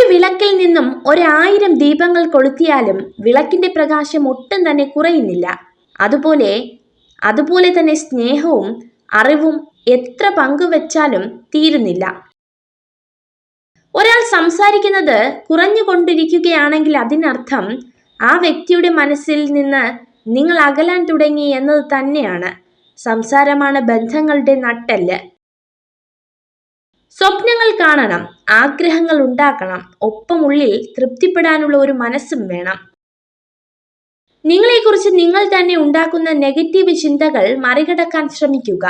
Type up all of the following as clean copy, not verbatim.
ഒരു വിളക്കിൽ നിന്നും 1000 ദീപങ്ങൾ കൊളുത്തിയാലും വിളക്കിന്റെ പ്രകാശം ഒട്ടും തന്നെ കുറയുന്നില്ല. അതുപോലെ തന്നെ സ്നേഹവും അറിവും എത്ര പങ്കുവെച്ചാലും തീരുന്നില്ല. ഒരാൾ സംസാരിക്കുന്നത് കുറഞ്ഞുകൊണ്ടിരിക്കുകയാണെങ്കിൽ അതിനർത്ഥം ആ വ്യക്തിയുടെ മനസ്സിൽ നിന്ന് നിങ്ങൾ അകലാൻ തുടങ്ങി എന്നത് തന്നെയാണ്. സംസാരമാണ് ബന്ധങ്ങളുടെ നട്ടെല്ല്. സ്വപ്നങ്ങൾ കാണണം, ആഗ്രഹങ്ങൾ ഉണ്ടാക്കണം, ഒപ്പം ഉള്ളിൽ തൃപ്തിപ്പെടാനുള്ള ഒരു മനസ്സും വേണം. നിങ്ങളെക്കുറിച്ച് നിങ്ങൾ തന്നെ ഉണ്ടാക്കുന്ന നെഗറ്റീവ് ചിന്തകൾ മറികടക്കാൻ ശ്രമിക്കുക.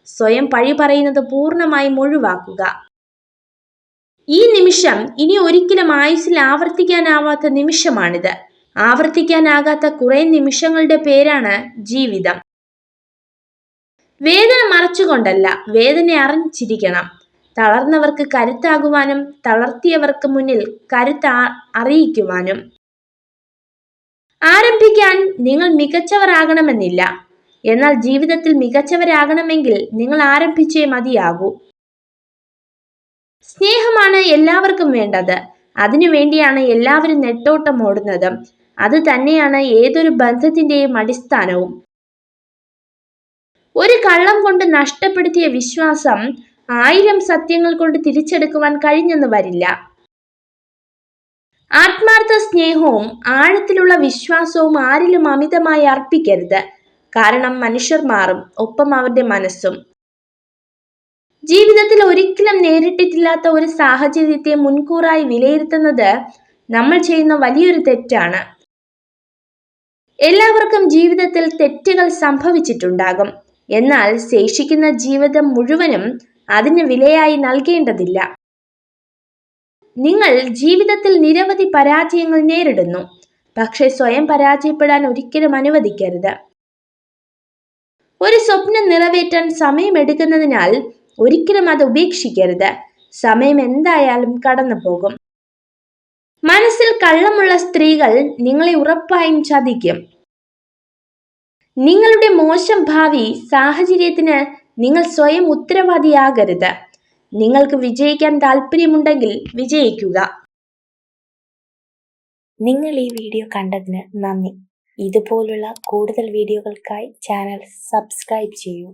സ്വയം പഴി പറയുന്നത് പൂർണ്ണമായും ഒഴിവാക്കുക. ഈ നിമിഷം ഇനി ഒരിക്കലും ആയുസ്സിൽ ആവർത്തിക്കാനാവാത്ത നിമിഷമാണിത്. ആവർത്തിക്കാനാകാത്ത കുറെ നിമിഷങ്ങളുടെ പേരാണ് ജീവിതം. വേദന മറച്ചുകൊണ്ടല്ല, വേദന അറിഞ്ഞിരിക്കണം. തളർന്നവർക്ക് കരുത്താകുവാനും തളർത്തിയവർക്ക് മുന്നിൽ അറിയിക്കുവാനും. ആരംഭിക്കാൻ നിങ്ങൾ മികച്ചവരാകണമെന്നില്ല, എന്നാൽ ജീവിതത്തിൽ മികച്ചവരാകണമെങ്കിൽ നിങ്ങൾ ആരംഭിച്ചേ മതിയാകൂ. സ്നേഹമാണ് എല്ലാവർക്കും വേണ്ടത്. അതിനുവേണ്ടിയാണ് എല്ലാവരും നെട്ടോട്ടം ഓടുന്നത്. അത് തന്നെയാണ് ഏതൊരു ബന്ധത്തിന്റെയും അടിസ്ഥാനവും. ഒരു കള്ളം കൊണ്ട് നഷ്ടപ്പെടുത്തിയ വിശ്വാസം 1000 സത്യങ്ങൾ കൊണ്ട് തിരിച്ചെടുക്കുവാൻ കഴിഞ്ഞെന്ന് വരില്ല. ആത്മാർത്ഥ സ്നേഹവും ആഴത്തിലുള്ള വിശ്വാസവും ആരിലും അമിതമായി അർപ്പിക്കരുത്. കാരണം മനുഷ്യർ മാറും, ഒപ്പം അവരുടെ മനസ്സും. ജീവിതത്തിൽ ഒരിക്കലും നേരിട്ടിട്ടില്ലാത്ത ഒരു സാഹചര്യത്തെ മുൻകൂറായി വിലയിരുത്തുന്നത് നമ്മൾ ചെയ്യുന്ന വലിയൊരു തെറ്റാണ്. എല്ലാവർക്കും ജീവിതത്തിൽ തെറ്റുകൾ സംഭവിച്ചിട്ടുണ്ടാകും. എന്നാൽ ശേഷിക്കുന്ന ജീവിതം മുഴുവനും അതിന് വിലയായി നൽകേണ്ടതില്ല. നിങ്ങൾ ജീവിതത്തിൽ നിരവധി പരാജയങ്ങൾ നേരിടുന്നു, പക്ഷെ സ്വയം പരാജയപ്പെടാൻ ഒരിക്കലും അനുവദിക്കരുത്. ഒരു സ്വപ്നം നിറവേറ്റാൻ സമയമെടുക്കുന്നതിനാൽ ഒരിക്കലും അത് ഉപേക്ഷിക്കരുത്. സമയം എന്തായാലും കടന്നു പോകും. മനസ്സിൽ കള്ളമുള്ള സ്ത്രീകൾ നിങ്ങളെ ഉറപ്പായും ചതിക്കും. നിങ്ങളുടെ മോശം ഭാവി സാഹചര്യത്തിന് നിങ്ങൾ സ്വയം ഉത്തരവാദിയാകരുത്. നിങ്ങൾക്ക് വിജയിക്കാൻ താല്പര്യമുണ്ടെങ്കിൽ വിജയിക്കുക. നിങ്ങൾ ഈ വീഡിയോ കണ്ടതിന് നന്ദി. ഇതുപോലുള്ള കൂടുതൽ വീഡിയോകൾക്കായി ചാനൽ സബ്സ്ക്രൈബ് ചെയ്യൂ.